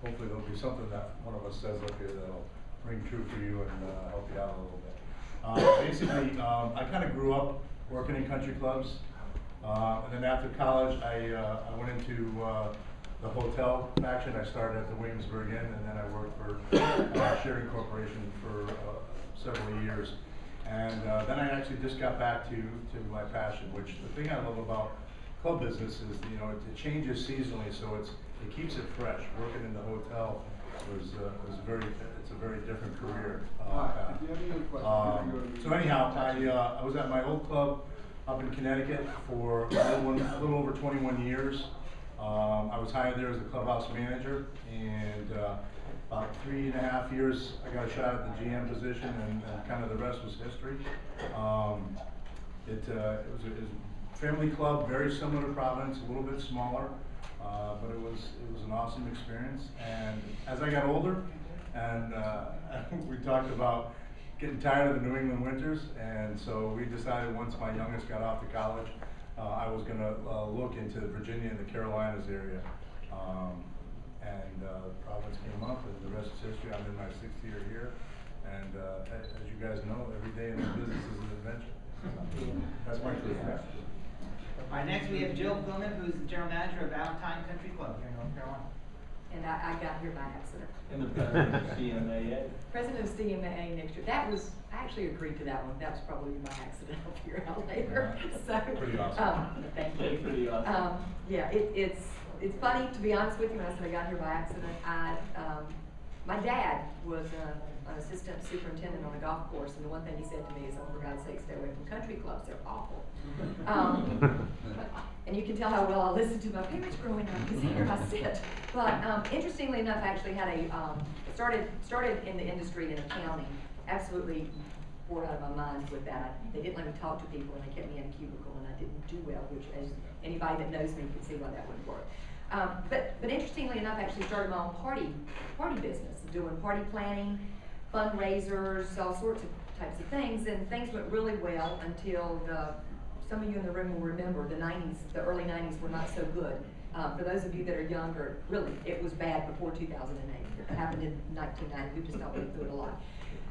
hopefully there'll be something that one of us says up here that'll ring true for you and help you out a little bit. Basically, I kind of grew up working in country clubs, and then after college, I went into the hotel faction. I started at the Williamsburg Inn, and then I worked for Sharing Corporation for several years. And then I actually just got back to my passion, which the thing I love about club business is, you know, it changes seasonally, so it keeps it fresh. Working in the hotel was it's a very different career path. So anyhow, I was at my old club up in Connecticut for a little over 21 years. I was hired there as the clubhouse manager, and about 3.5 years I got a shot at the GM position, and kind of the rest was history. It was a family club, very similar to Providence, a little bit smaller, but it was an awesome experience. And as I got older, and we talked about getting tired of the New England winters, and so we decided once my youngest got off to college, I was going to look into Virginia and the Carolinas area. Providence came up, and the rest is history. I'm in my 6th year here, and as you guys know, every day in this business is an adventure. That's my career. All right, next we have Jill Pillman, who's the general manager of Valentine Country Club here in North Carolina. And I got here by accident. And the president of CMAA. President of CMAA next year. That was, I actually agreed to that one. That was probably by accident. I'll figure it out later. So, pretty awesome. Thank you. Pretty awesome. Yeah, it's funny, to be honest with you. When I said I got here by accident, my dad was an assistant superintendent on a golf course, and the one thing he said to me is, "Oh, for God's sake, stay away from country clubs. They're awful." And you can tell how well I listened to my parents growing up, because here I sit. But interestingly enough, I actually had started in the industry in accounting. Absolutely bored out of my mind with that. They didn't let me talk to people, and they kept me in a cubicle, and I didn't do well, which, as anybody that knows me could see why that wouldn't work. But interestingly enough, I actually started my own party business, doing party planning, fundraisers, all sorts of types of things, and things went really well until some of you in the room will remember the early 90s were not so good. For those of you that are younger, really, it was bad before 2008. It happened in 1990. We've just not been through it a lot.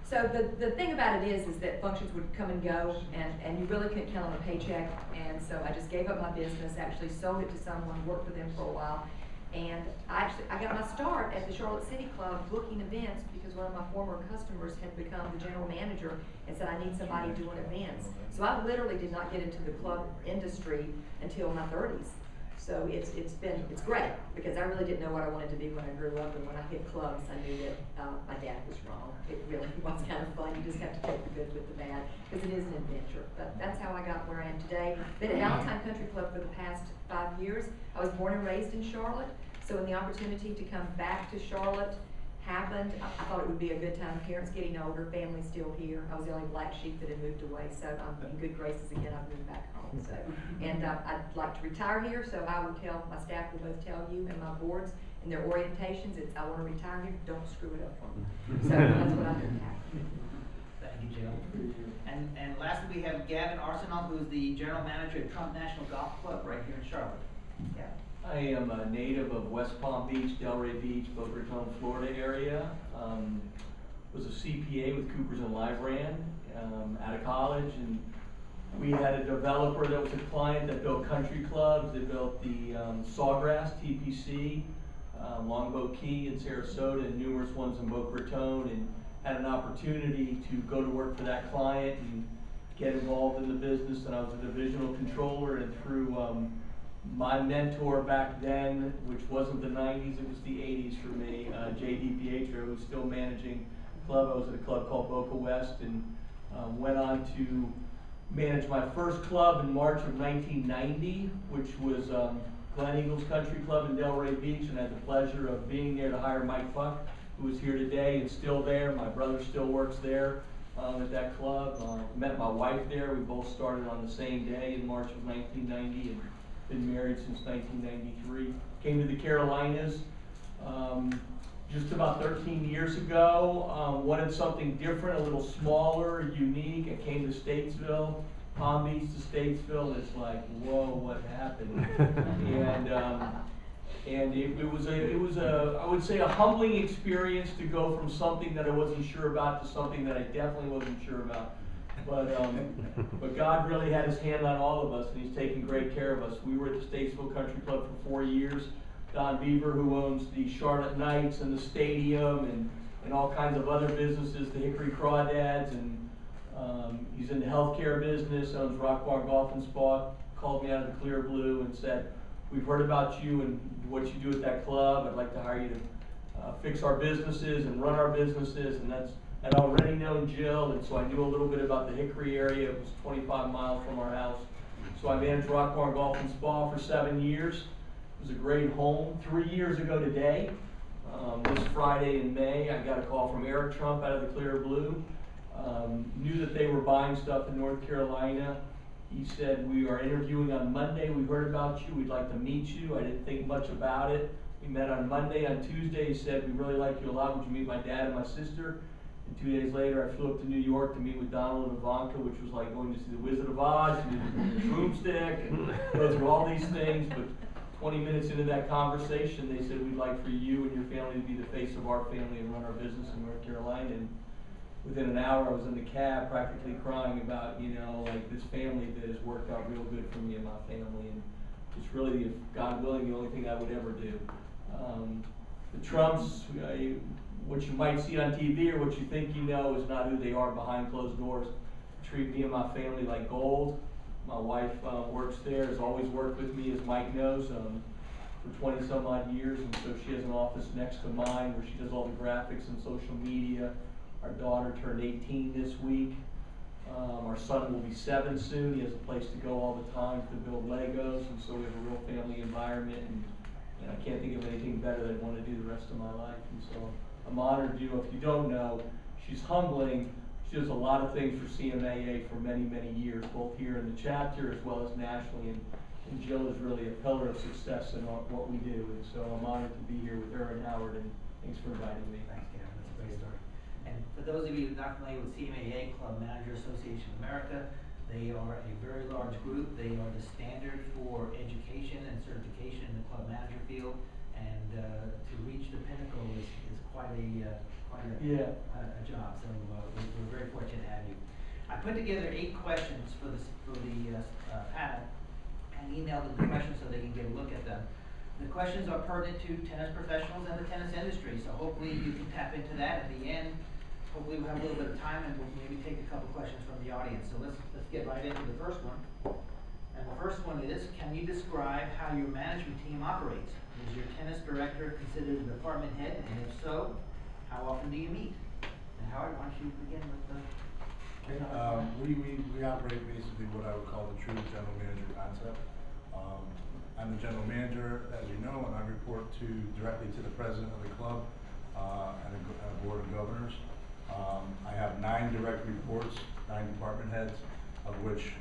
So the thing about it is that functions would come and go, and you really couldn't count on a paycheck. And so I just gave up my business, actually sold it to someone, worked for them for a while. And I got my start at the Charlotte City Club booking events, because one of my former customers had become the general manager and said, "I need somebody doing events." So I literally did not get into the club industry until my 30s. So it's great, because I really didn't know what I wanted to be when I grew up, and when I hit clubs, I knew that my dad was wrong. It really was kind of fun. You just have to take the good with the bad, because it is an adventure. But that's how I got where I am today. Been at Valentine Country Club for the past 5 years. I was born and raised in Charlotte, so when the opportunity to come back to Charlotte happened, I thought it would be a good time. Parents getting older, family's still here. I was the only black sheep that had moved away, so I'm in good graces again. I've moved back home. So, and I'd like to retire here, so I will tell my staff, will both tell you, and my boards in their orientations, it's I want to retire here. Don't screw it up for me. So that's what I think happened. Thank you, Jill. And lastly, we have Gavin Arsenal, who's the general manager at Trump National Golf Club right here in Charlotte. Gavin. I am a native of West Palm Beach, Delray Beach, Boca Raton, Florida area. Was a CPA with Coopers and Lybrand out of college, and we had a developer that was a client that built country clubs. They built the Sawgrass, TPC, Longboat Key in Sarasota, and numerous ones in Boca Raton, and had an opportunity to go to work for that client and get involved in the business. And I was a divisional controller, and through my mentor back then, which wasn't the 90s, it was the 80s for me, J.D. Pietro, who's still managing the club. I was at a club called Boca West, and went on to manage my first club in March of 1990, which was Glen Eagles Country Club in Delray Beach, and I had the pleasure of being there to hire Mike Fuck, who is here today and still there. My brother still works there at that club. Met my wife there. We both started on the same day in March of 1990, and been married since 1993. Came to the Carolinas just about 13 years ago. Wanted something different, a little smaller, unique. I came to Statesville, Palm Beach to Statesville. It's like, whoa, what happened? And And it was a, I would say, a humbling experience to go from something that I wasn't sure about to something that I definitely wasn't sure about. But God really had his hand on all of us, and he's taking great care of us. We were at the Statesville Country Club for 4 years. Don Beaver, who owns the Charlotte Knights and the stadium and all kinds of other businesses, the Hickory Crawdads, and he's in the healthcare business, owns Rock Bar Golf and Spa, called me out of the clear blue and said, we've heard about you and what you do at that club. I'd like to hire you to fix our businesses and run our businesses. And I'd already known Jill, and so I knew a little bit about the Hickory area. It was 25 miles from our house. So I managed Rock Bar Golf and Spa for 7 years. It was a great home. 3 years ago today, this Friday in May, I got a call from Eric Trump out of the clear blue. Knew that they were buying stuff in North Carolina. He said, we are interviewing on Monday. We heard about you. We'd like to meet you. I didn't think much about it. We met on Monday. On Tuesday, he said, we really like you a lot. Would you meet my dad and my sister? And 2 days later, I flew up to New York to meet with Donald and Ivanka, which was like going to see the Wizard of Oz, and the broomstick, and go through all these things. But 20 minutes into that conversation, they said, we'd like for you and your family to be the face of our family and run our business in North Carolina. And within an hour, I was in the cab practically crying about, like this family that has worked out real good for me and my family. And it's really, if God willing, the only thing I would ever do. The Trumps, what you might see on TV or what you think you know is not who they are behind closed doors. Treat me and my family like gold. My wife works there, has always worked with me, as Mike knows, for 20 some odd years. And so she has an office next to mine where she does all the graphics and social media. Our daughter turned 18 this week. Our son will be 7 soon. He has a place to go all the time to build Legos, and so we have a real family environment. And I can't think of anything better that I'd want to do the rest of my life. And so I'm honored. If you don't know, she's humbling. She does a lot of things for CMAA for many, many years, both here in the chapter as well as nationally. And Jill is really a pillar of success in what we do. And so I'm honored to be here with her and Howard. And thanks for inviting me. Thanks, Kevin. That's a great story. And for those of you not familiar with CMAA, Club Manager Association of America, they are a very large group. They are the standard for education and certification in the club manager field. And to reach the pinnacle is quite a job. So we're very fortunate to have you. I put together 8 questions for the panel and emailed them the questions so they can get a look at them. The questions are pertinent to tennis professionals and the tennis industry. So hopefully you can tap into that at the end. Hopefully we'll have a little bit of time and we'll maybe take a couple questions from the audience. So let's get right into the first one. And the first one is, can you describe how your management team operates? Is your tennis director considered a department head? And if so, how often do you meet? And Howard, why don't you begin with the... We operate basically what I would call the true general manager concept. I'm the general manager, as you know, and I report directly to the president of the club and a board of governors. I have 9 direct reports, 9 department heads, of which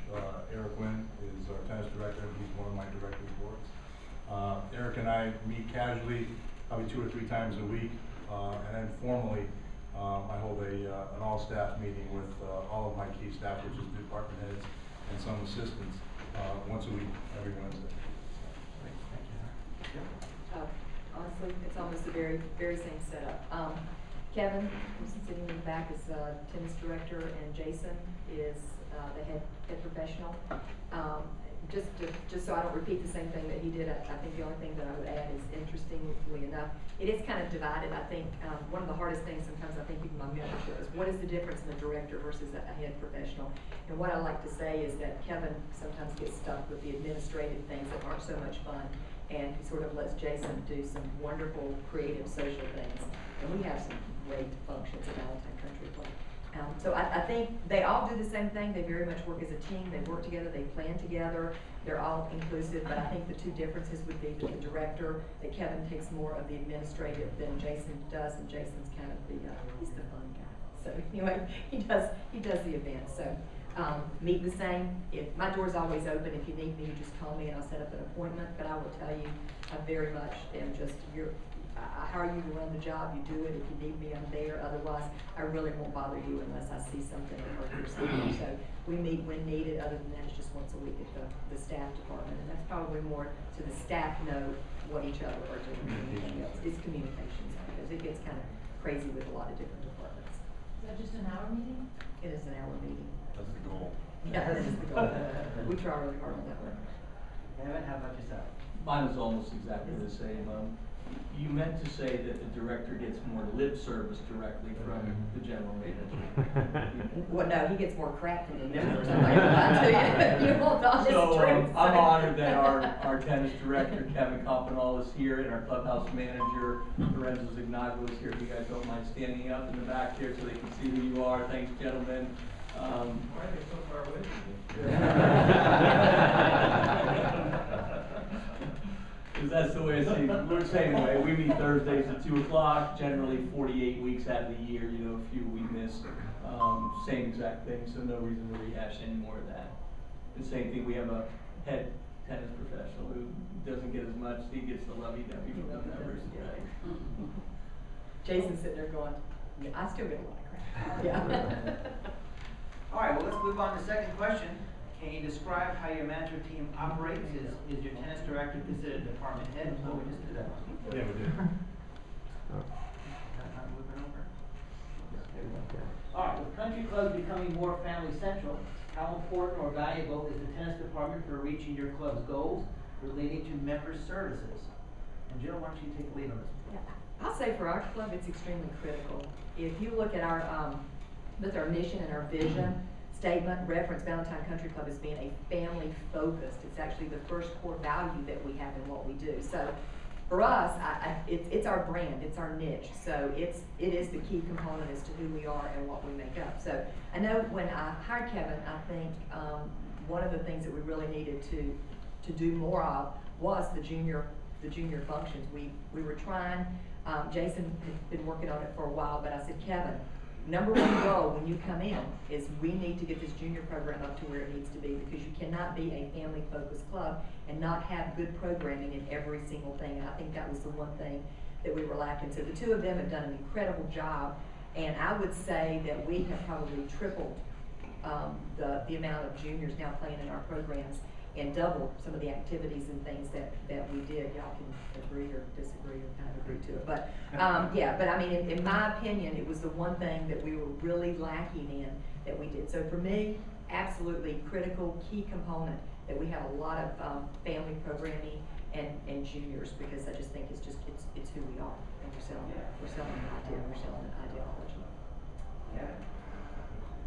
Eric Wynn is our tennis director, and he's one of my direct reports. Eric and I meet casually, probably 2 or 3 times a week, and then formally, I hold an all-staff meeting with all of my key staff, which is department heads and some assistants, once a week, every Wednesday. Honestly, it's almost the very, very same setup. Kevin, who's sitting in the back, is tennis director, and Jason is the head professional. Just so I don't repeat the same thing that he did, I think the only thing that I would add is, interestingly enough, it is kind of divided. I think one of the hardest things sometimes I think even my membership is, what is the difference in a director versus a head professional? And what I like to say is that Kevin sometimes gets stuck with the administrative things that aren't so much fun, and he sort of lets Jason do some wonderful, creative, social things. And we have some great functions at Valentine Country Club. So I think they all do the same thing. They very much work as a team. They work together. They plan together. They're all inclusive. But I think the 2 differences would be that the director, that Kevin takes more of the administrative than Jason does, and Jason's kind of he's the fun guy. So anyway, he does the event. So meet the same. If my door's always open, if you need me, you just call me and I'll set up an appointment. But I will tell you, I very much am just I hire you to run the job, you do it. If you need me, I'm there. Otherwise, I really won't bother you unless I see something or hear something. So We meet when needed, other than that, it's just once a week at the staff department, and that's probably more to the staff know what each other are doing than anything else. It's communications, because it gets kind of crazy with a lot of different departments. Is that just an hour meeting? It is an hour meeting. That's the goal. Yeah, that is the goal. We try really hard on that one. Kevin, how about yourself? Mine is almost exactly the same. You meant to say that the director gets more lip service directly from the general manager. Well, no, he gets more crap from the members, I'm not gonna lie to you. You want the honest So, truth. I'm honored that our tennis director, Kevin Campanall, is here, and our clubhouse manager, Lorenzo Zignago, is here. If you guys don't mind standing up in the back here so they can see who you are. Thanks, gentlemen. Why are they so far away from you? Because that's the way I see it. We're the same way. We meet Thursdays at 2 o'clock, generally 48 weeks out of the year, you know, a few we miss. Same exact thing, so no reason to rehash any more of that. The same thing, we have a head tennis professional who doesn't get as much, he gets the lovey-dovey from the members. Jason's sitting there going, yeah, I still get a lot of crap. Yeah. All right, well, let's move on to the second question. Can you describe how your management team operates? Is your tennis director considered a department head? Oh, we just did that one. Yeah, we did. Not moving over? All right, with country clubs becoming more family central, how important or valuable is the tennis department for reaching your club's goals relating to member services? And Jill, why don't you take the lead on this one? Yeah. I'll say for our club, it's extremely critical. If you look at our, with our mission and our vision statement, reference Valentine Country Club as being a family focused. It's actually the first core value that we have in what we do. So for us, it's our brand, it's our niche. So it is the key component as to who we are and what we make up. So I know when I hired Kevin, I think one of the things that we really needed to do more of was the junior functions. We were trying, Jason had been working on it for a while, but I said, Kevin, number one goal when you come in is we need to get this junior program up to where it needs to be, because you cannot be a family focused club and not have good programming in every single thing. And I think that was the one thing that we were lacking. So the two of them have done an incredible job, and I would say that we have probably tripled the amount of juniors now playing in our programs, and double some of the activities and things that we did. Y'all can agree or disagree or kind of agree to it. But yeah, but I mean, in my opinion, it was the one thing that we were really lacking in that we did. So for me, absolutely critical, key component that we have a lot of family programming and juniors, because I just think it's who we are, and we're selling an idea, we're selling an ideology. Yeah.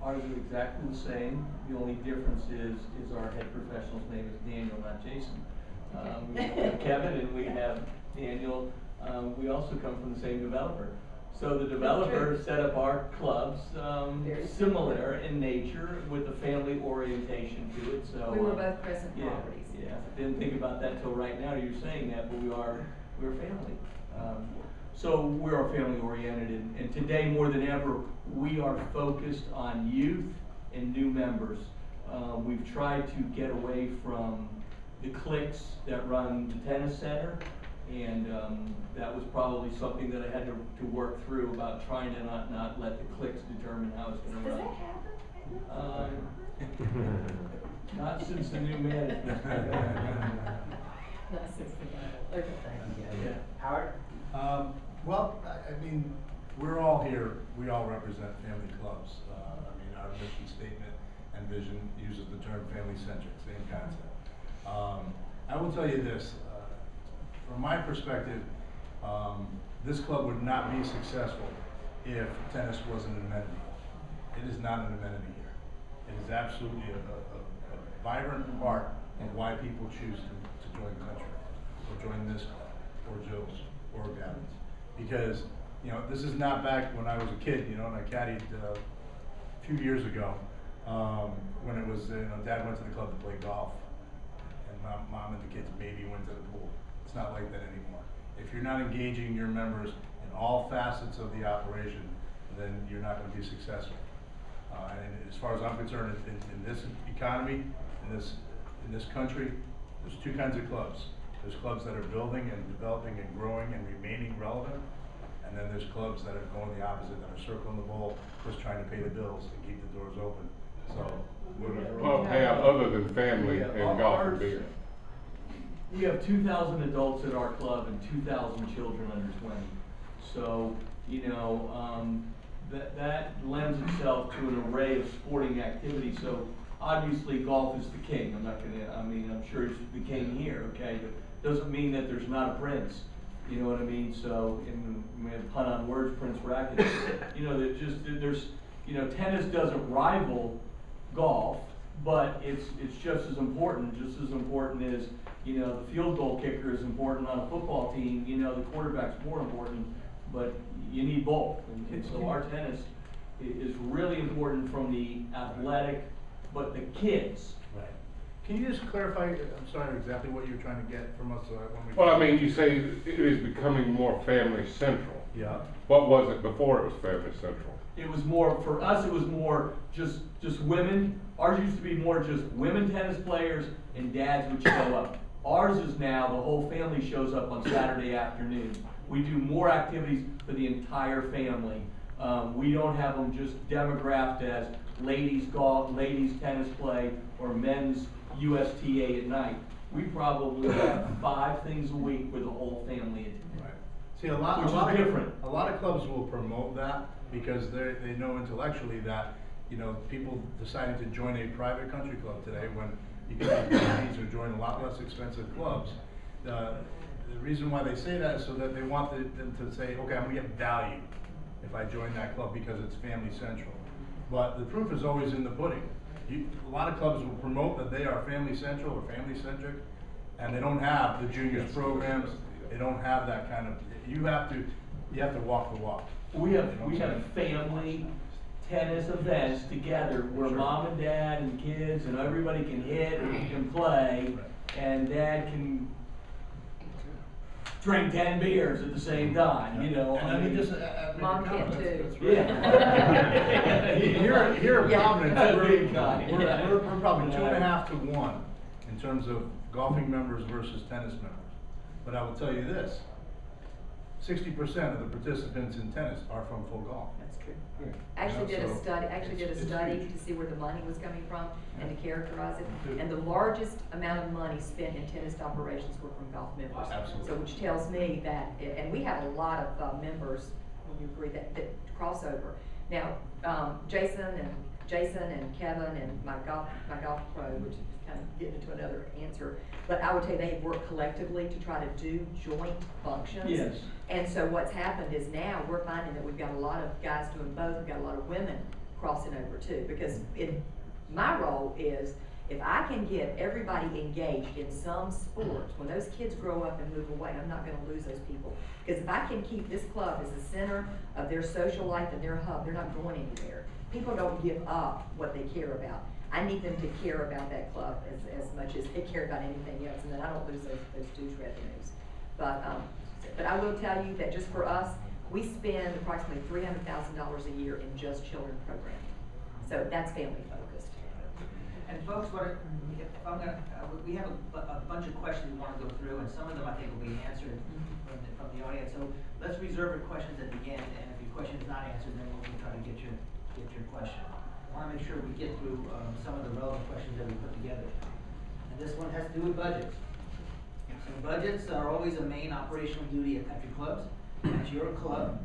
Ours is exactly the same. The only difference is our head professional's name is Daniel, not Jason. We have Kevin and we have Daniel. We also come from the same developer. So the developer set up our clubs similar in nature with a family orientation to it. So we were both present yeah, properties. Yeah, didn't think about that till right now. You're saying that, but we're family. So we are family oriented, and today more than ever, we are focused on youth and new members. We've tried to get away from the cliques that run the tennis center, and that was probably something that I had to work through about trying to not let the cliques determine how it's going to Does run. that happen? Not since the new management. Not since the okay. Yeah. Howard? Well, I mean, we're all here, we all represent family clubs. I mean, our mission statement and vision uses the term family-centric, same concept. I will tell you this, from my perspective, this club would not be successful if tennis wasn't an amenity. It is not an amenity here. It is absolutely a vibrant part of why people choose to join the country, or join this club, or Joe's, or Gavin's. Because, you know, this is not back when I was a kid, you know, and I caddied a few years ago, when it was, you know, Dad went to the club to play golf, and Mom and the kids maybe went to the pool. It's not like that anymore. If you're not engaging your members in all facets of the operation, then you're not going to be successful. And as far as I'm concerned, in this economy, in this country, there's two kinds of clubs. There's clubs that are building and developing and growing and remaining relevant, and then there's clubs that are going the opposite, that are circling the ball, just trying to pay the bills and keep the doors open. So we're have other than family Yeah, and golf ours- and beer? We have 2,000 adults at our club and 2,000 children under 20. So, you know, that lends itself to an array of sporting activities. So obviously golf is the king. I'm sure he's the king here, okay? But doesn't mean that there's not a prince. You know what I mean? So, pun on words, Prince Racket. You know, tennis doesn't rival golf, but it's just as important. Just as important as, you know, the field goal kicker is important on a football team. You know, the quarterback's more important, but you need both. And so our tennis is really important from the athletic, but the kids. Right. Can you just clarify, I'm sorry, exactly what you're trying to get from us when we? Well, I mean, you say it is becoming more family central. Yeah. What was it before it was family central? It was more, for us, it was more just women. Ours used to be more just women tennis players and dads would show up. Ours is now, the whole family shows up on Saturday afternoon. We do more activities for the entire family. We don't have them just demographed as ladies golf, ladies tennis play, or men's USTA at night. We probably have 5 things a week where the whole family attends. Right. See, a lot of clubs will promote that because they know intellectually that, you know, people deciding to join a private country club today when you can make fees or join a lot less expensive clubs. The reason why they say that is so that they want them to say, okay, I'm gonna get value if I join that club because it's family central. But the proof is always in the pudding. A lot of clubs will promote that they are family central or family centric, and they don't have the juniors programs. They don't have that kind of. You have to walk the walk. We have family tennis events together where Sure. mom and dad and kids and everybody can hit and play, and dad can drink 10 beers at the same time, you know. And I mean, just Mom can too. That's right. Yeah. Here in Yeah. Providence, Big time. we're probably 2.5 to 1 in terms of golfing members versus tennis members. But I will tell you this, 60% of the participants in tennis are from full golf. That's true. Actually did a study huge. to see where the money was coming from and to characterize it. Good. And the largest amount of money spent in tennis operations were from golf members. Absolutely. So which tells me that, and we have a lot of members, when you agree, that cross over. Now, Jason and Kevin and my golf pro, which is kind of getting into another answer, but I would tell you they work collectively to try to do joint functions. Yes. And so what's happened is now we're finding that we've got a lot of guys doing both, we've got a lot of women crossing over too, because my role is, if I can get everybody engaged in some sport, when those kids grow up and move away, I'm not gonna lose those people. Because if I can keep this club as the center of their social life and their hub, they're not going anywhere. People don't give up what they care about. I need them to care about that club as much as they care about anything else, and then I don't lose those dues revenues. But I will tell you that just for us, we spend approximately $300,000 a year in just children programming. So that's family focused. And folks, we have a bunch of questions we want to go through, and some of them I think will be answered from the audience. So let's reserve your questions at the end, and if your question is not answered, then we'll try to get your question. I want to make sure we get through some of the relevant questions that we put together. And this one has to do with budgets. So budgets are always a main operational duty at country clubs. At your club,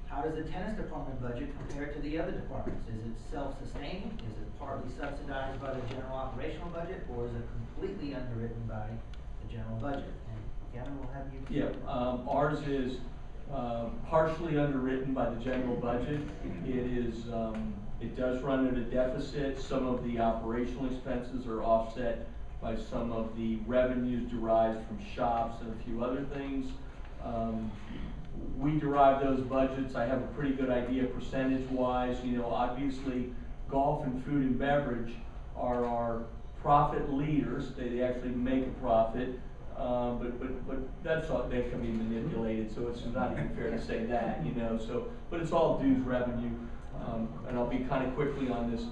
how does the tennis department budget compare to the other departments? Is it self-sustaining? Is it partly subsidized by the general operational budget, or is it completely underwritten by the general budget? And Gavin, we'll have you. Yeah, ours is partially underwritten by the general budget. It does run at a deficit. Some of the operational expenses are offset by some of the revenues derived from shops and a few other things. We derive those budgets. I have a pretty good idea percentage-wise. You know, obviously, golf and food and beverage are our profit leaders. They actually make a profit. But that's all, they can be manipulated, so it's not even fair to say that, you know. So, but it's all dues revenue, and I'll be kind of quickly on this.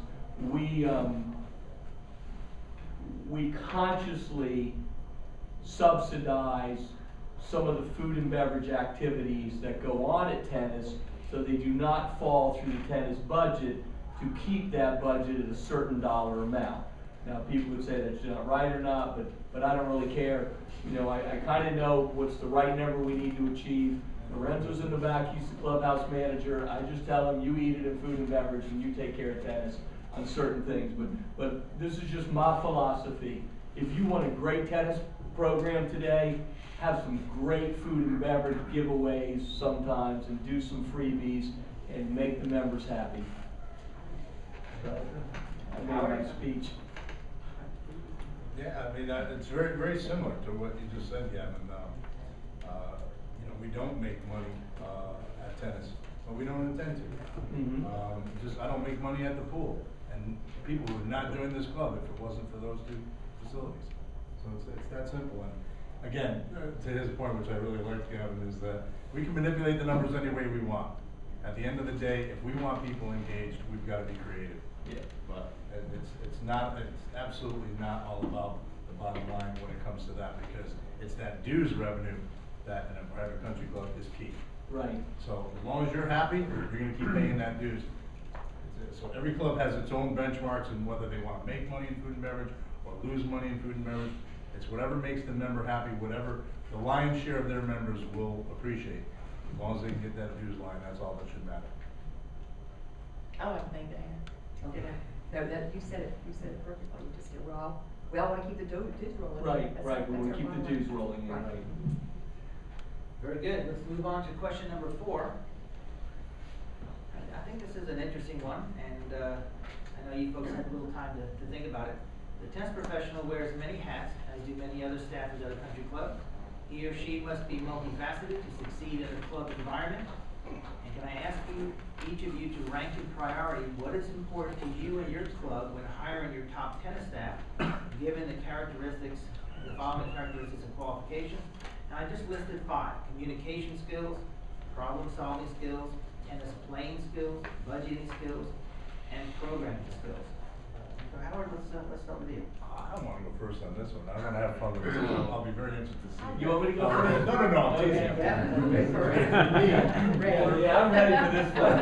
We consciously subsidize some of the food and beverage activities that go on at tennis, so they do not fall through the tennis budget, to keep that budget at a certain dollar amount. Now, people would say that's not right or not, but I don't really care. You know, I kind of know what's the right number we need to achieve. Lorenzo's in the back, he's the clubhouse manager. I just tell him, you eat it in food and beverage and you take care of tennis on certain things. But this is just my philosophy. If you want a great tennis program today, have some great food and beverage giveaways sometimes and do some freebies and make the members happy. I made my speech. Yeah, I mean, it's very, very similar to what you just said, Gavin. You know, we don't make money at tennis, but we don't intend to. I don't make money at the pool, and people would not join this club if it wasn't for those two facilities. So it's that simple. And again, to his point, which I really liked, Gavin, is that we can manipulate the numbers any way we want. At the end of the day, if we want people engaged, we've got to be creative. Yeah. But it's absolutely not all about the bottom line when it comes to that, because it's that dues revenue that in a private country club is key. Right. So as long as you're happy, you're gonna keep paying that dues. So every club has its own benchmarks in whether they wanna make money in food and beverage or lose money in food and beverage. It's whatever makes the member happy, whatever the lion's share of their members will appreciate. As long as they can get that dues line, that's all that should matter. I like to make that. Okay. No, you said it perfectly. You just said, well, we all wanna keep the dues rolling. Right, That's- right, we that's want our to keep the bottom dues line. rolling in, right. Very good. Let's move on to question number 4. I think this is an interesting one, and I know you folks had a little time to think about it. The tennis professional wears many hats, as do many other staffers at a country club. He or she must be multifaceted to succeed in a club environment. And can I ask you, each of you, to rank in priority what is important to you and your club when hiring your top tennis staff, given the following characteristics and qualifications? Now, I just listed 5: communication skills, problem-solving skills, tennis playing skills, budgeting skills, and programming skills. So Howard, let's start with you. I don't wanna go first on this one. I'm gonna have fun with this. I'll be very interested to see. You want me to go first? No, I'm teasing you. Yeah, I'm ready for this one.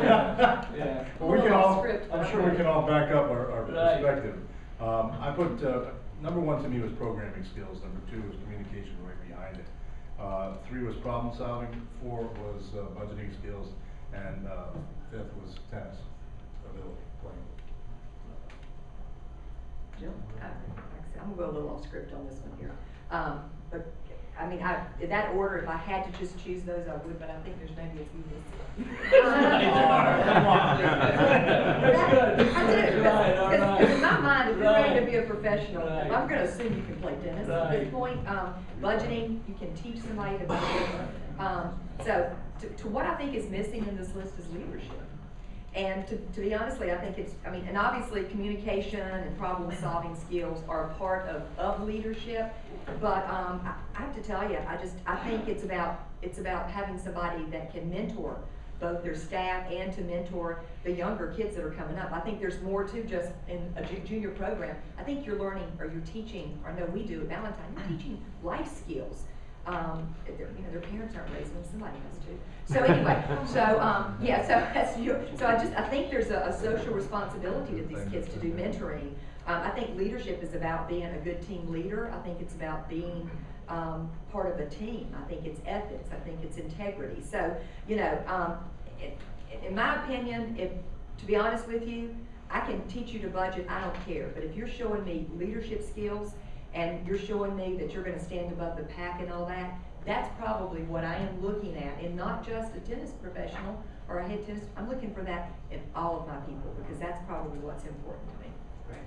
Yeah. Well, we can all, I'm sure we can all back up our Right. perspective. I put, number 1 to me was programming skills, number 2 was communication right behind it. 3 was problem solving, 4 was budgeting skills, and 5th was tennis ability, playing. Jill? I'm gonna go a little off script on this one here. But, I mean, in that order, if I had to just choose those, I would, but I think there's maybe a few missing. Come on. That's good. I do, Right, because in my mind, if you're ready to Right. be a professional, Right. I'm gonna assume you can play tennis at this Right. point. Budgeting, you can teach somebody to budget. So, to what I think is missing in this list is leadership. And to be honestly, I think and obviously communication and problem solving skills are a part of leadership, but, I have to tell you, I think it's about having somebody that can mentor both their staff and to mentor the younger kids that are coming up. I think there's more to just in a junior program. I think you're learning, or you're teaching, or I know we do at Valentine, you're teaching life skills. Their parents aren't raising them, somebody has to. So anyway, I think there's a social responsibility to these kids to do mentoring. I think leadership is about being a good team leader. I think it's about being part of a team. I think it's ethics. I think it's integrity. So, in my opinion, to be honest with you, I can teach you to budget, I don't care. But if you're showing me leadership skills and you're showing me that you're gonna stand above the pack and all that, that's probably what I am looking at, and not just a tennis professional or a head tennis, I'm looking for that in all of my people, because that's probably what's important to me. Great,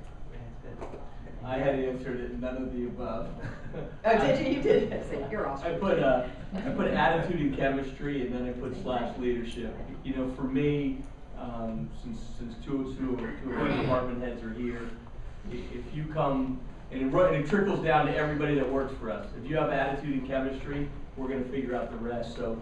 that's good. I had answered it, none of the above. Oh, did you? You did? See, you're awesome. I put attitude and chemistry, and then I put / leadership. For me, since two of our department heads are here, if you come, and it trickles down to everybody that works for us. If you have attitude and chemistry, we're gonna figure out the rest. So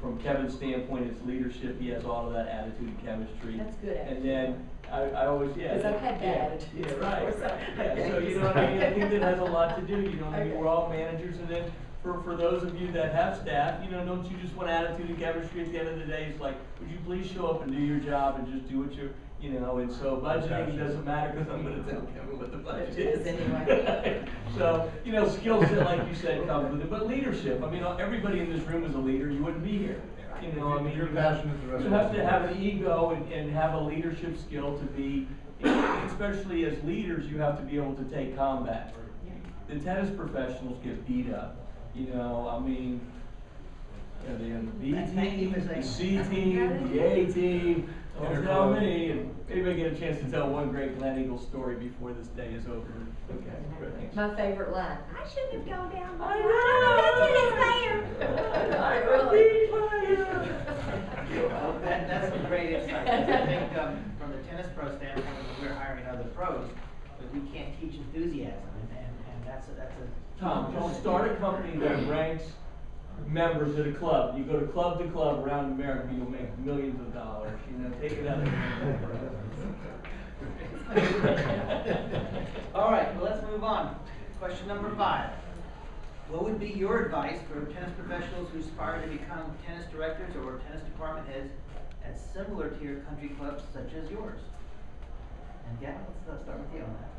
from Kevin's standpoint, it's leadership. He has all of that attitude and chemistry. That's good attitude. And then I always, Because I've had bad attitudes Yeah, before, right. so- Yeah, so you know what I mean? I think that has a lot to do, Okay. we're all managers, and then for those of you that have staff, don't you just want attitude and chemistry at the end of the day? It's like, would you please show up and do your job and just do what You know, and so budgeting doesn't matter because I'm gonna tell Kevin what the budget is. Anyway. So, you know, skill set, like you said, comes with it, but leadership, I mean, everybody in this room is a leader, you wouldn't be here. You know, I mean, You're you have, passionate, the rest you of us have to are. have an ego and have a leadership skill to be, especially as leaders, you have to be able to take combat. The tennis professionals get beat up, you know, I mean, yeah, they have the B Thank you team, for the saying C team, the A team, don't tell me, and maybe I get a chance to tell one great Glen Eagles story before this day is over. Okay, great. My favorite line, I shouldn't have gone down my I line. know. I'm I'm a big player. Well, that's some great insight. I think, from the tennis pro standpoint, when we're hiring other pros, but we can't teach enthusiasm, and that's a. Tom, just start a company that ranks members at a club. You go to club around America, you'll make millions of dollars. You know, take it out of All right, well, let's move on. Question number 5. What would be your advice for tennis professionals who aspire to become tennis directors or tennis department heads at similar tier country clubs such as yours? And Gavin, let's start with you on that.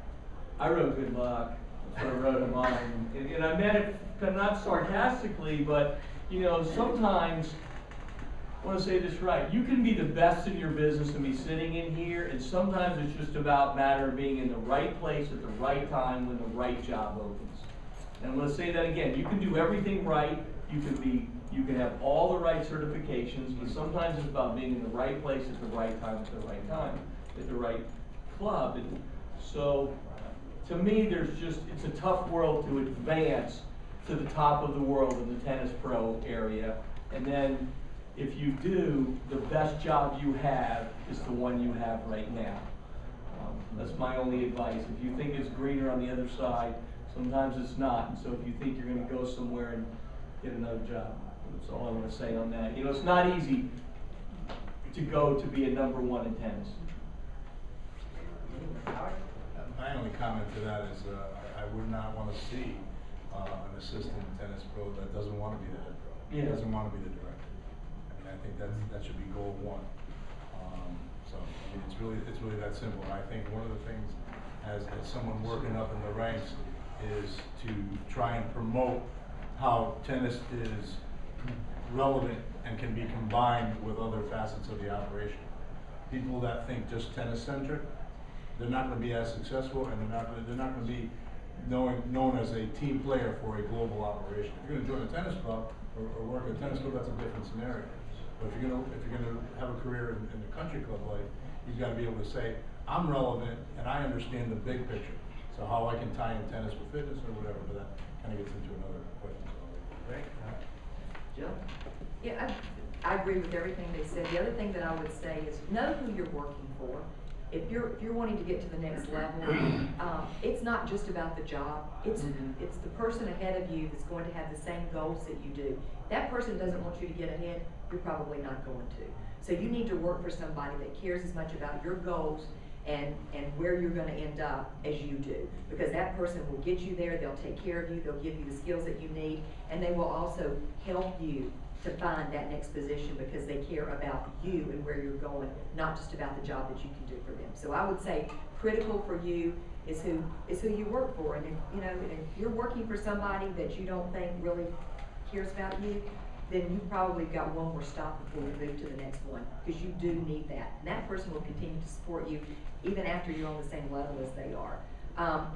I wrote good luck. That's what I wrote in mine. And I meant it not sarcastically, but, you know, sometimes, I want to say this right, you can be the best in your business and be sitting in here, and sometimes it's just about matter of being in the right place at the right time when the right job opens. And I'm going to say that again, you can do everything right, you can have all the right certifications, but sometimes it's about being in the right place at the right time, at the right club. And so, to me, it's a tough world to advance to the top of the world in the tennis pro area. And then, if you do, the best job you have is the one you have right now. That's my only advice. If you think it's greener on the other side, sometimes it's not. And so if you think you're gonna go somewhere and get another job, that's all I wanna say on that. You know, it's not easy to go to be a #1 in tennis. Howard? My only comment to that is, I would not want to see an assistant tennis pro that doesn't want to be the head pro. Yeah. Doesn't want to be the director. I mean, I think that should be goal 1. So, I mean, it's really that simple. And I think one of the things, as someone working up in the ranks, is to try and promote how tennis is relevant and can be combined with other facets of the operation. People that think just tennis centric, they're not going to be as successful, and they're not going to be known as a team player for a global operation. If you're going to join a tennis club or work at a tennis club, that's a different scenario. But if you're going to have a career in the country club life, you've got to be able to say, I'm relevant and I understand the big picture. So how I can tie in tennis with fitness or whatever, but that kind of gets into another question. Great. Jill? Yeah, I agree with everything they said. The other thing that I would say is know who you're working for. If you're wanting to get to the next level, it's not just about the job. It's the person ahead of you that's going to have the same goals that you do. If that person doesn't want you to get ahead, you're probably not going to. So you need to work for somebody that cares as much about your goals and where you're going to end up as you do. Because that person will get you there, they'll take care of you, they'll give you the skills that you need, and they will also help you to find that next position because they care about you and where you're going, not just about the job that you can do for them. So I would say critical for you is who you work for. And if you're working for somebody that you don't think really cares about you, then you've probably got one more stop before we move to the next one, because you do need that. And that person will continue to support you even after you're on the same level as they are.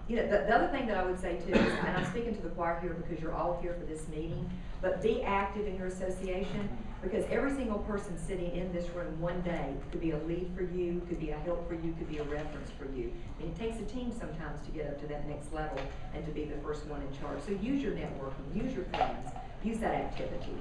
The other thing that I would say too is, and I'm speaking to the choir here because you're all here for this meeting, but be active in your association, because every single person sitting in this room one day could be a lead for you, could be a help for you, could be a reference for you. And it takes a team sometimes to get up to that next level and to be the first one in charge. So use your networking, use your friends, use that activity.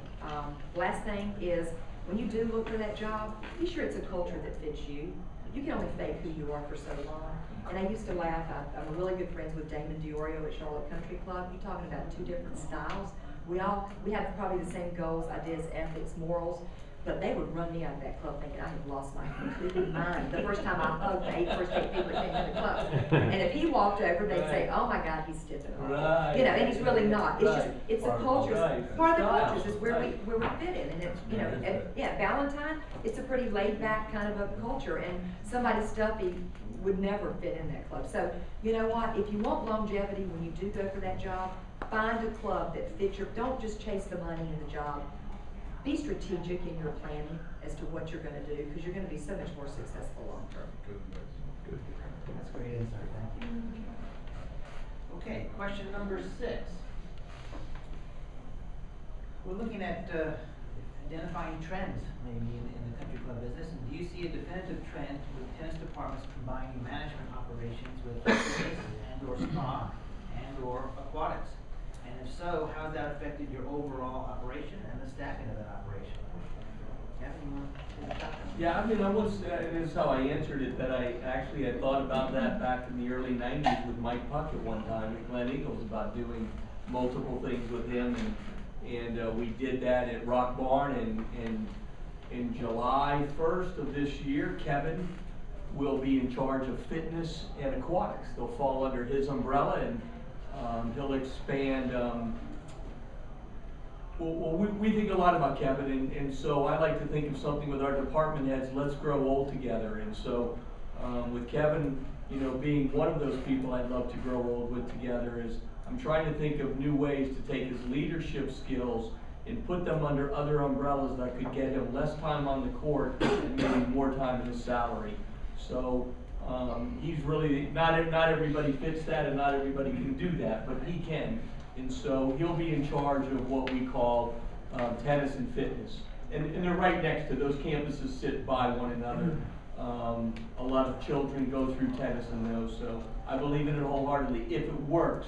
Last thing is, when you do look for that job, be sure it's a culture that fits you. You can only fake who you are for so long. And I used to laugh, I'm really good friends with Damon Diorio at Charlotte Country Club. You're talking about 2 different styles. We have probably the same goals, ideas, ethics, morals, but they would run me out of that club thinking I had lost my complete mind. The first time I hugged the first eight people that came in the club. And if he walked over, they'd say, oh my God, he's stiff and hard. Right. You know, and he's really not. It's just, Right. it's a Part of the culture, culture. part of the Right. cultures is where we fit in. And it's, you know, yeah, Valentine, it's a pretty laid back kind of a culture, and somebody stuffy would never fit in that club. So, you know what, if you want longevity when you do go for that job, find a club that fits your, don't just chase the money in the job. Be strategic in your planning as to what you're gonna do, because you're gonna be so much more successful long term. Good advice. Good. That's great insight, thank you. Okay, question number 6. We're looking at identifying trends maybe in the country club business, and do you see a definitive trend with tennis departments combining management operations with fitness and or spa and or aquatics? And if so, how has that affected your overall operation and the staffing of that operation? Kevin, you want to talk? Yeah, I mean, I was, this is how I answered it, that I actually had thought about that back in the early 90s with Mike Puck at one time at Glen Eagles, about doing multiple things with him, and we did that at Rock Barn, and in July 1st of this year, Kevin will be in charge of fitness and aquatics. They'll fall under his umbrella, and he'll expand. Well, we think a lot about Kevin, and so I like to think of something with our department heads, let's grow old together. And so with Kevin, you know, being one of those people I'd love to grow old with together, is I'm trying to think of new ways to take his leadership skills and put them under other umbrellas that could get him less time on the court and maybe more time in his salary. So he's really, not everybody fits that, and not everybody can do that, but he can. And so he'll be in charge of what we call tennis and fitness. And they're right next to, those campuses sit by one another. A lot of children go through tennis in those, so I believe in it wholeheartedly if it works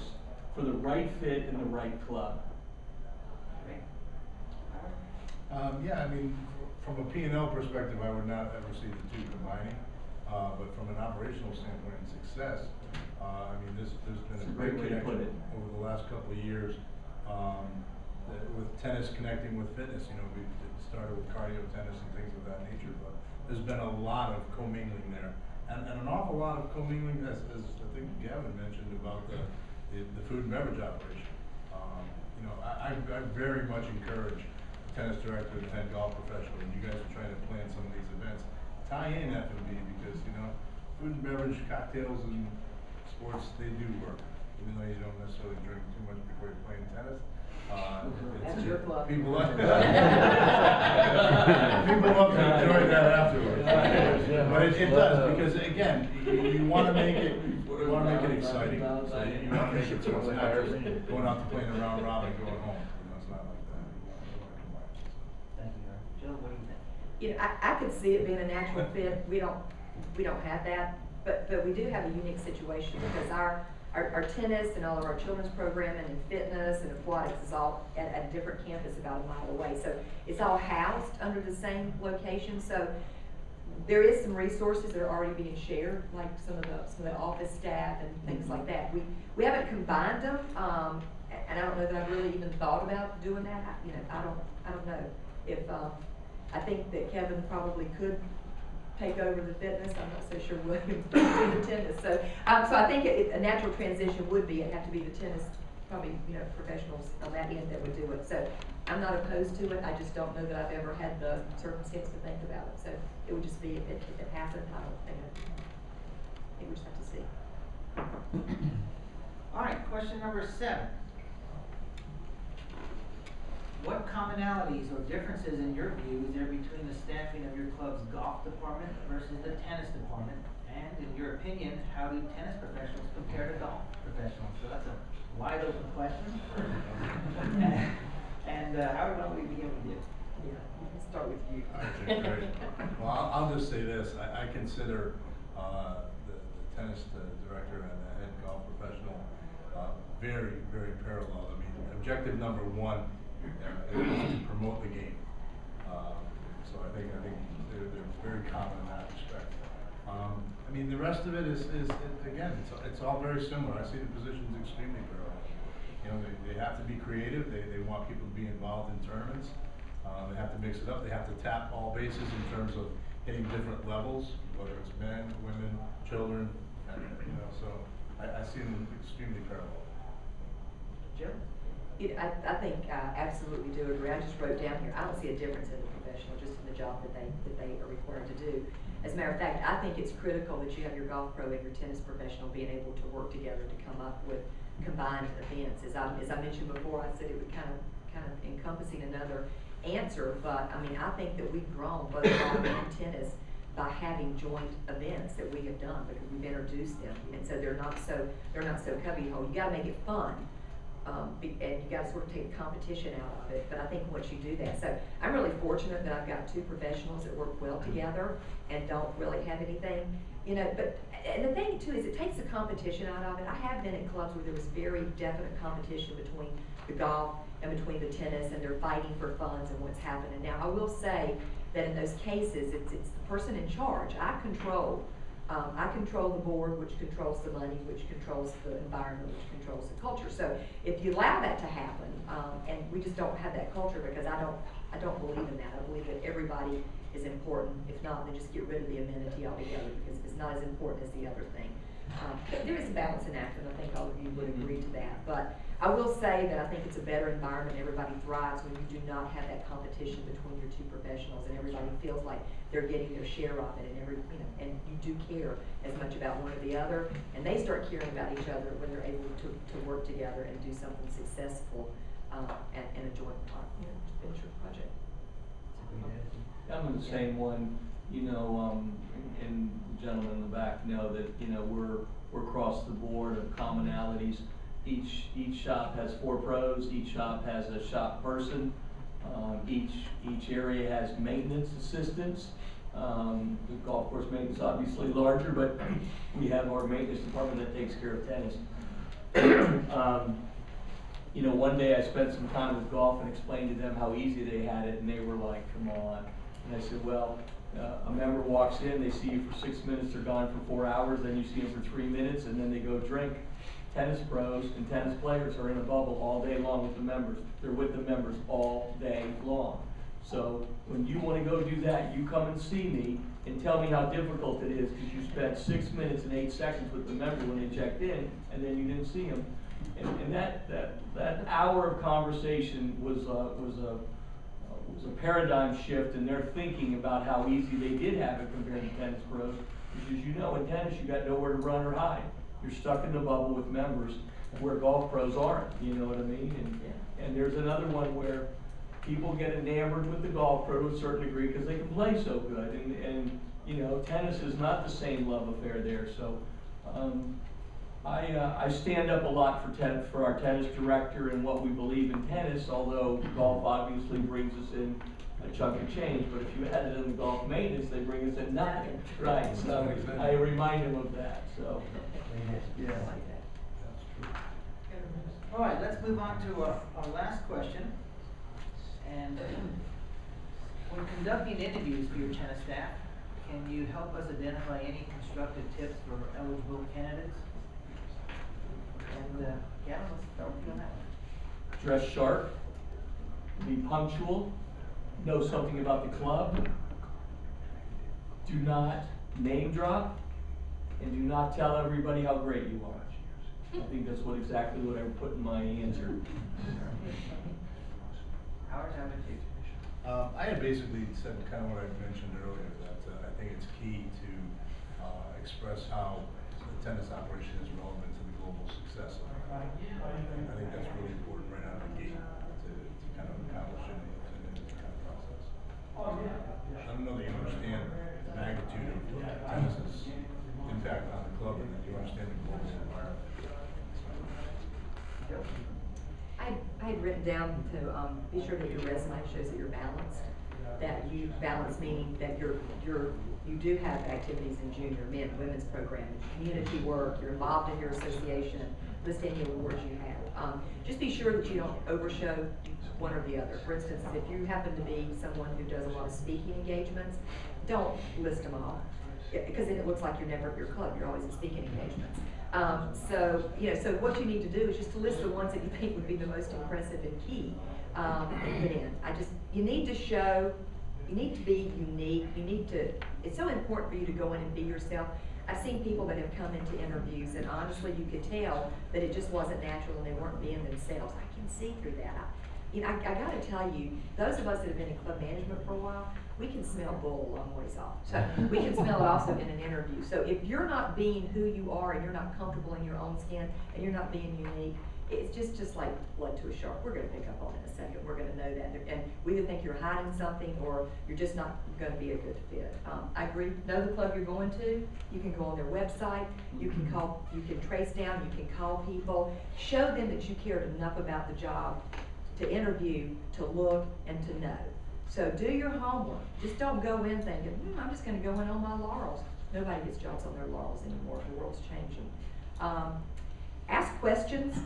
for the right fit and the right club. Great. Yeah, I mean, from a P&L perspective, I would not ever see the two combining. But from an operational standpoint and success, I mean, there's been It's a a great great way to put connection it. over the last couple of years, with tennis connecting with fitness. You know, we started with cardio tennis and things of that nature, but there's been a lot of commingling there. And an awful lot of commingling, as I think Gavin mentioned about the food and beverage operation. You know, I very much encourage the tennis director and head golf professional, and you guys are trying to plan some of these events, tie in F&B, because, you know, food and beverage, cocktails, and sports, they do work. Even though you don't necessarily drink too much before you're playing tennis. That's your club. People love people love to enjoy that afterwards. But it does, because again, you wanna make it exciting. So you wanna make it so it's not just going out to playing a round robin and going home. You know, it's not like that. You wanna combine it. Thank you, Aaron. Jill, what do you think? You know, I could see it being a natural fit. We don't have that, but we do have a unique situation, because our tennis and all of our children's programming and fitness and aquatics is all at a different campus about a mile away. So it's all housed under the same location. So there is some resources that are already being shared, like some of the office staff and things like that. We haven't combined them, and I don't know that I've really even thought about doing that. I don't know if I think that Kevin probably could take over the fitness. I'm not so sure William could do the tennis. So I think a natural transition would be, it'd have to be the tennis, probably, you know, professionals on that end that would do it. So I'm not opposed to it. I just don't know that I've ever had the circumstance to think about it. So it would just be, if it happened, I don't think we would just have to see. All right, question number 7. What commonalities or differences in your view is there between the staffing of your club's golf department versus the tennis department? And in your opinion, how do tennis professionals compare to golf professionals? So that's a wide open question. And Howard, why don't we begin with you? Yeah, we can start with you. Okay, great. Well, I'll just say this. I consider the tennis director and the head golf professional very, very parallel. I mean, objective number 1 is to promote the game. So I think they're very common in that respect. I mean, the rest of it is again, it's all very similar. I see the positions extremely parallel. You know, they have to be creative. They want people to be involved in tournaments. They have to mix it up, they have to tap all bases in terms of hitting different levels, whether it's men, women, children, and, you know, so I see them extremely parallel. Jill? I think I absolutely do agree. I just wrote down here, I don't see a difference in the professional, just in the job that they are required to do. As a matter of fact, I think it's critical that you have your golf pro and your tennis professional being able to work together to come up with combined events. As I mentioned before, I said it would kind of encompassing another answer, but I mean, I think that we've grown both golf and tennis by having joint events that we have done because we've introduced them, and so they're not so cubbyhole. You got to make it fun. And you got to sort of take the competition out of it, but I think once you do that, so I'm really fortunate that I've got two professionals that work well together and don't really have anything, you know, and the thing too is it takes the competition out of it. I have been at clubs where there was very definite competition between the golf and between the tennis, and they're fighting for funds and what's happening. Now, I will say that in those cases, it's the person in charge. I control the board, which controls the money, which controls the environment, which controls the culture. So if you allow that to happen, and we just don't have that culture because I don't believe in that. I believe that everybody is important. If not, then just get rid of the amenity altogether because it's not as important as the other thing. There is a balancing act, and I think all of you would agree to that. But I will say that I think it's a better environment. Everybody thrives when you do not have that competition between your two professionals, and everybody feels like they're getting their share of it, and you do care as much about one or the other, and they start caring about each other when they're able to work together and do something successful and a joint venture project. I'm in the same one, you know, and the gentlemen in the back know that, you know, we're across the board of commonalities. Each shop has 4 pros, each shop has a shop person, each area has maintenance assistants. The golf course maintenance is obviously larger, but we have our maintenance department that takes care of tennis. You know, one day I spent some time with golf and explained to them how easy they had it, and they were like, come on. And I said, well, a member walks in, they see you for 6 minutes, they're gone for 4 hours, then you see them for 3 minutes, and then they go drink. Tennis pros and tennis players are in a bubble all day long with the members. They're with the members all day long. So when you want to go do that, you come and see me and tell me how difficult it is because you spent 6 minutes and 8 seconds with the member when they checked in, and then you didn't see them. And that hour of conversation was a paradigm shift in their thinking about how easy they did have it compared to tennis pros. Because you know, in tennis you got nowhere to run or hide. You're stuck in the bubble with members where golf pros aren't, you know what I mean? And there's another one where people get enamored with the golf pro to a certain degree because they can play so good. And you know, tennis is not the same love affair there. So I stand up a lot for our tennis director and what we believe in tennis, although golf obviously brings us in a chunk of change. But if you add it in the golf maintenance, they bring us in nothing. Right, so I remind them of that, so. Yeah. All right, let's move on to our last question. And when conducting interviews for your tennis staff, can you help us identify any constructive tips for eligible candidates? And Gavin, let's start with you on that one. Dress sharp, be punctual, know something about the club, do not name drop, and do not tell everybody how great you are. I think that's exactly what I put in my answer. Howard, how about you? I had basically said kind of what I mentioned earlier, that I think it's key to express how the tennis operation is relevant to the global success of the company. I think that's really important right out of the gate to kind of accomplish in this kind of process. I don't know that you understand the magnitude of tennis's impact on the club, and that you understand the global environment. I had written down to be sure that your resume shows that you're balanced. That you balance meaning that you do have activities in junior, men, women's programming, community work. You're involved in your association. List any awards you have. Just be sure that you don't overshow one or the other. For instance, if you happen to be someone who does a lot of speaking engagements, don't list them all, because then it looks like you're never at your club. You're always at speaking engagements. So what you need to do is just to list the ones that you think would be the most impressive and key, and put in. you need to show, you need to be unique, you need to, it's so important for you to go in and be yourself. I've seen people that have come into interviews and honestly you could tell that it just wasn't natural and they weren't being themselves. I can see through that. I gotta tell you, those of us that have been in club management for a while, we can smell bull a long ways off. So we can smell it also in an interview. So if you're not being who you are and you're not comfortable in your own skin and you're not being unique, it's just like blood to a shark. We're gonna pick up on it in a second. We're gonna know that. And we either think you're hiding something or you're just not gonna be a good fit. I agree. Know the club you're going to. You can go on their website. You can call, you can trace down, you can call people. Show them that you cared enough about the job to interview, to look, and to know. So do your homework. Just don't go in thinking, I'm just gonna go in on my laurels. Nobody gets jobs on their laurels anymore. The world's changing. Ask questions.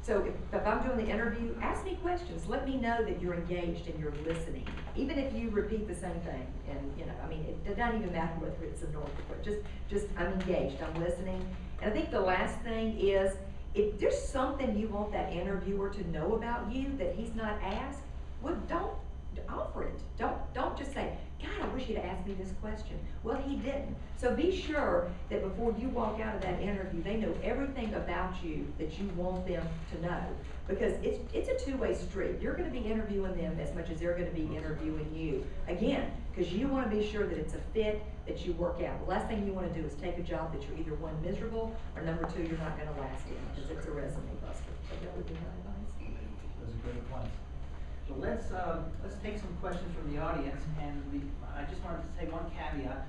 So if I'm doing the interview, ask me questions. Let me know that you're engaged and you're listening. Even if you repeat the same thing, and I mean, it doesn't even matter whether it's a North Dakota. Just I'm engaged, I'm listening. And I think the last thing is, if there's something you want that interviewer to know about you that he's not asked, well, don't offer it. Don't just say, God, I wish he'd asked me this question. Well, he didn't. So be sure that before you walk out of that interview, they know everything about you that you want them to know. Because it's a two-way street. You're gonna be interviewing them as much as they're gonna be interviewing you. Again, because you wanna be sure that it's a fit, that you work out. The last thing you wanna do is take a job that you're either one, miserable, or number two, you're not gonna last in, because it's a resume buster. So that would be my advice. Those are great points. So let's take some questions from the audience, and I just wanted to say one caveat.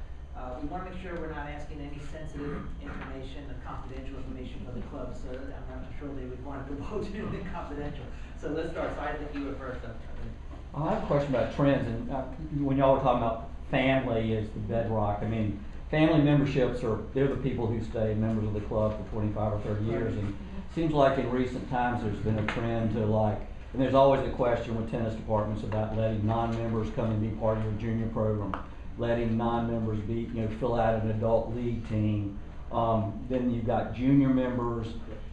We want to make sure we're not asking any sensitive information or confidential information for the club, so I'm not sure they would want to divulge anything confidential. So let's start. So I think you were first. I have a question about trends, and when y'all were talking about family as the bedrock, I mean, family memberships they're the people who stay members of the club for 25 or 30 years, and it seems like in recent times there's been a trend to and there's always a question with tennis departments about letting non-members come and be part of your junior program, letting non-members be, fill out an adult league team. Then you've got junior members,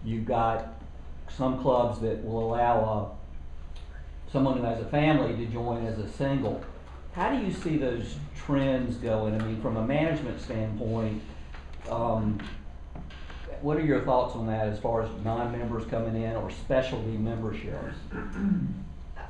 you've got some clubs that will allow someone who has a family to join as a single. How do you see those trends going? I mean, from a management standpoint, what are your thoughts on that as far as non-members coming in or specialty memberships?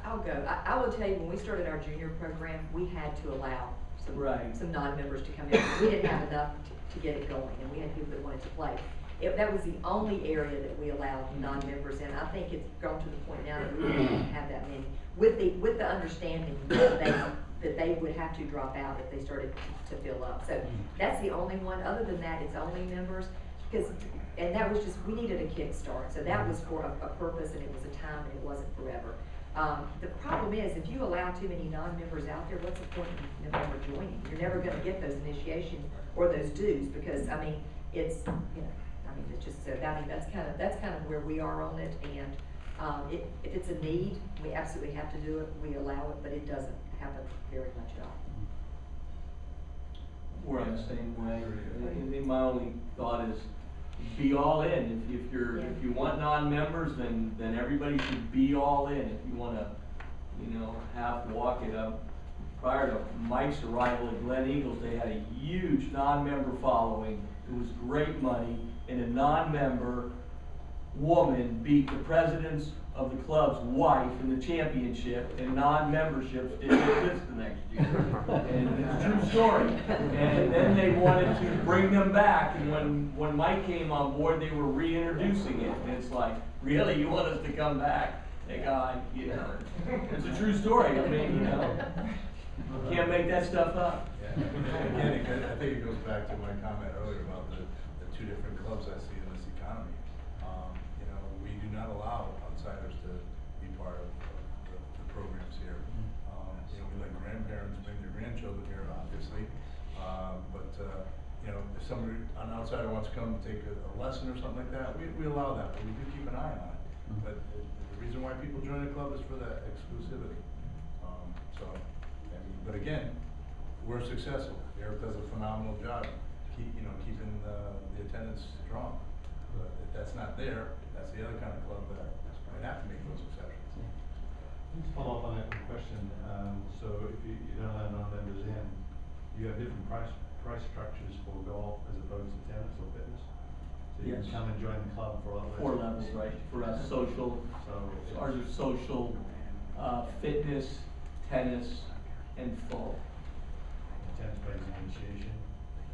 I'll go. I will tell you, when we started our junior program, we had to allow some non-members to come in. We didn't have enough to get it going, and we had people that wanted to play. That was the only area that we allowed non-members in. I think it's grown to the point now that we don't have that many, with the understanding that they would have to drop out if they started to fill up. So that's the only one. Other than that, it's only members. And that was just, we needed a kickstart. So that was for a purpose, and it was a time, and it wasn't forever. The problem is, if you allow too many non-members out there, what's the point in them ever joining? You're never going to get those initiation or those dues, because it's it's just so. That's kind of where we are on it. And if it's a need, we absolutely have to do it. We allow it, but it doesn't happen very much at all. We're on the same way. And my only thought is, be all in. If you want non-members, then everybody should be all in. If you want to, have to walk it up. Prior to Mike's arrival at Glen Eagles, they had a huge non-member following. It was great money, and a non-member woman beat the president's of the club's wife in the championship, and non-memberships didn't exist the next year. And it's a true story. And then they wanted to bring them back, and when Mike came on board, they were reintroducing it. And it's like, really, you want us to come back? Hey, guy, it's a true story. I mean, can't make that stuff up. Yeah. Again, I think it goes back to my comment earlier about the two different clubs I see in this economy. We do not allow outsiders to be part of the programs here. We let grandparents bring their grandchildren here, obviously. If somebody, an outsider wants to come and take a lesson or something like that, we allow that, but we do keep an eye on it. But the reason why people join a club is for that exclusivity. But again, we're successful. Eric does a phenomenal job, keeping the attendance strong. But if that's not there, that's the other kind of club that might have to make those exceptions. Just follow up on that one question. So if you don't allow non-members in, you have different price structures for golf as opposed to tennis or fitness? So you Yes. can come and join the club for all those. 4 levels, right, for us, social, So ours are social, fitness, tennis, and full. tennis plays initiation.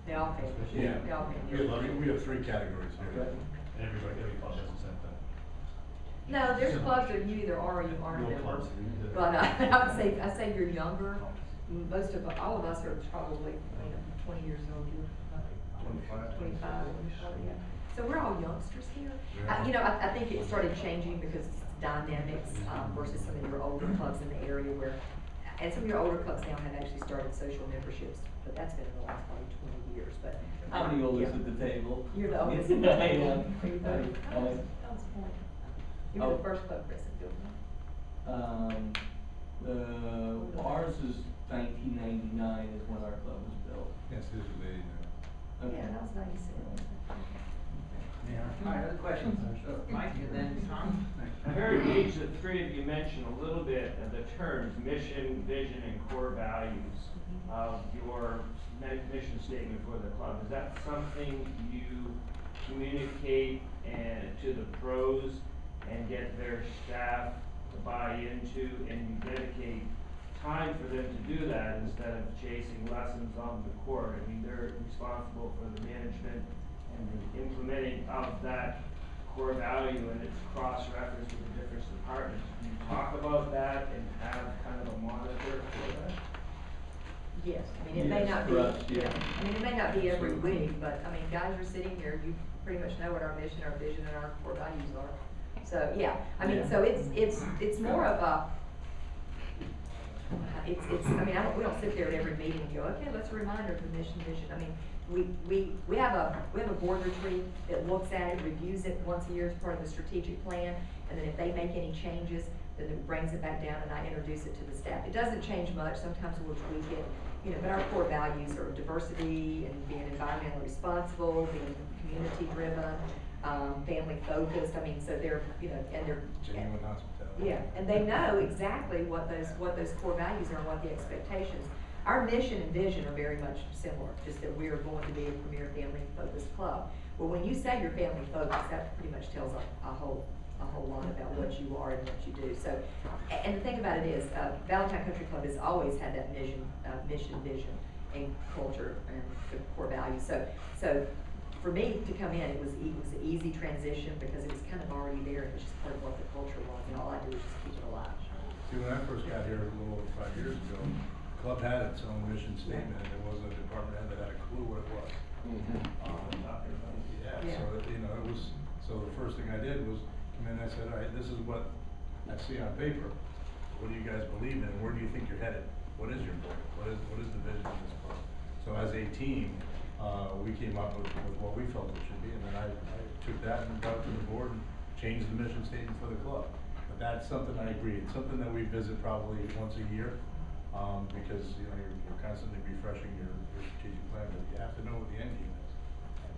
They all pay. Yeah. They all pay. We have 3 categories here. Right. And every club does the same thing. No, there's clubs that you either are or you aren't a Your member. clubs, you- But I say you're younger. Most of, all of us are probably, 20 years old. You're 25. 25, yeah. So we're all youngsters here. Yeah. I think it started changing because it's dynamics versus some of your older clubs in the area where, and some of your older clubs now have actually started social memberships, but that's been in the last probably 20 years, but. I'm the oldest yeah. at the table. You're the oldest. I am. Are you I- 30? I am. You were Oh. the first club president, Ours is 1999 is when our club was built. Yes, this is the, Yeah, that was 97. All right, other questions? Mike, and then Tom? I heard each of the 3 of you mention a little bit of the terms mission, vision, and core values of your mission statement for the club. Is that something you communicate to the pros and get their staff to buy into, and you dedicate time for them to do that instead of chasing lessons on the court? I mean, they're responsible for the management and the implementing of that core value, and it's cross-referenced with the different departments. Can you talk about that and have kind of a monitor for that? Yes, I mean, it may Yes, not for be, us, yeah. I mean, it may not be every week, but, I mean, guys are sitting here, you pretty much know what our mission, our vision, and our core values are. So, yeah, I mean, Yeah. so it's more of a, I mean, we don't sit there at every meeting and go, okay, let's remind her of the mission, vision. I mean, we have a board retreat that looks at it, reviews it once a year as part of the strategic plan, and then if they make any changes, then it brings it back down and I introduce it to the staff. It doesn't change much, sometimes we'll tweak it, but our core values are diversity and being environmentally responsible, being community driven, family focused, I mean, so they're, and they're. genuine hospitality. Yeah, and they know exactly what those core values are and what the expectations. Our mission and vision are very much similar, just that we are going to be a premier family-focused club. Well, when you say you're family-focused, that pretty much tells a whole lot about what you are and what you do. So, and the thing about it is, Valentine Country Club has always had that mission, vision, and culture and the core values. So for me to come in, it was an easy transition because it was kind of already there. It was just part of what the culture was, and all I do is just keep it alive. See, when I first got here a little over 5 years ago, the club had its own mission statement, and there wasn't a department head that had a clue what it was. Yeah, Yeah. so that, it was, so the first thing I did was come in and I said, all right, this is what I see on paper. What do you guys believe in, and where do you think you're headed? What is your goal? What is the vision of this club? So as a team, we came up with what we felt it should be, and then I took that and brought it to the board and changed the mission statement for the club. But that's something I agree, it's something that we visit probably once a year, because, you're constantly refreshing your strategic plan, but you have to know what the end game is.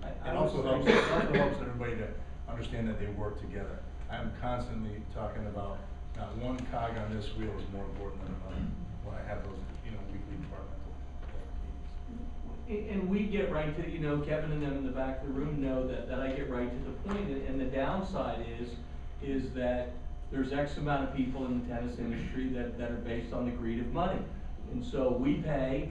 It also helps everybody to understand that they work together. I'm constantly talking about, not one cog on this wheel is more important than another, when I have those, weekly departmental meetings. And we get right to, Kevin and them in the back of the room know that I get right to the point, and the downside is that there's X amount of people in the tennis industry that are based on the greed of money. And so we pay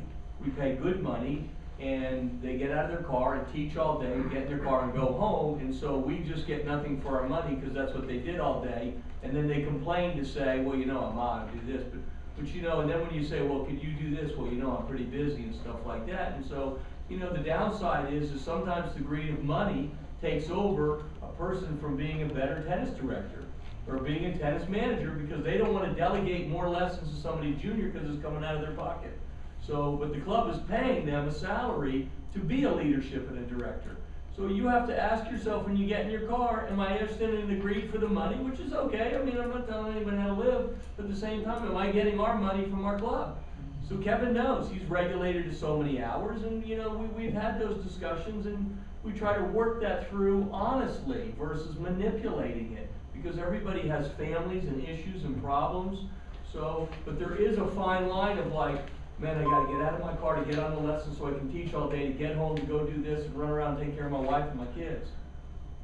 good money, and they get out of their car and teach all day, get in their car and go home, and so we just get nothing for our money, because that's what they did all day, and then they complain to say, well, I'm out, I do this, but and then when you say, well, could you do this? Well, I'm pretty busy and stuff like that, and so, the downside is sometimes the greed of money takes over a person from being a better tennis director, or being a tennis manager, because they don't want to delegate more lessons to somebody junior because it's coming out of their pocket. So, but the club is paying them a salary to be a leadership and a director. So you have to ask yourself when you get in your car, am I extending the greed for the money, which is okay, I'm not telling anybody how to live, but at the same time, am I getting our money from our club? So Kevin knows, he's regulated to so many hours, and we've had those discussions, and we try to work that through honestly versus manipulating it, because everybody has families and issues and problems. So, but there is a fine line of like, man, I gotta get out of my car to get on the lesson so I can teach all day, to get home to go do this and run around and take care of my wife and my kids.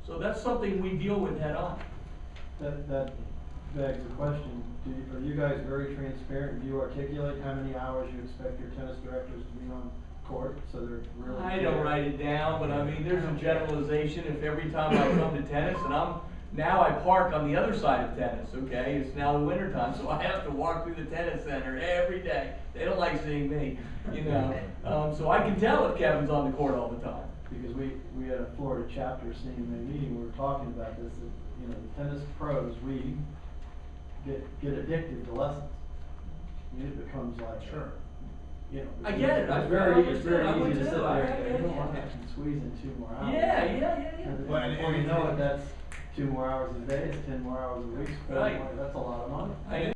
So that's something we deal with head on. That begs the question, are you guys very transparent? Do you articulate how many hours you expect your tennis directors to be on court, so they're really? I don't write it down, but I mean, there's a generalization. If every time I come to tennis, and now I park on the other side of tennis, okay? It's now the winter time, so I have to walk through the tennis center every day. They don't like seeing me, you know? So I can tell if Kevin's on the court all the time. Because we had a Florida chapter CMAA meeting, we were talking about this, that, you know, the tennis pros, we get addicted to lessons. It becomes like. Sure. You know. I get it. It's very I easy to would sit too. there I and get go, it, oh, I yeah. can squeeze in 2 more hours. Yeah. And Well, and- before you know it, that's 2 more hours a day, it's 10 more hours a week, 4 Right. more, that's a lot of money. I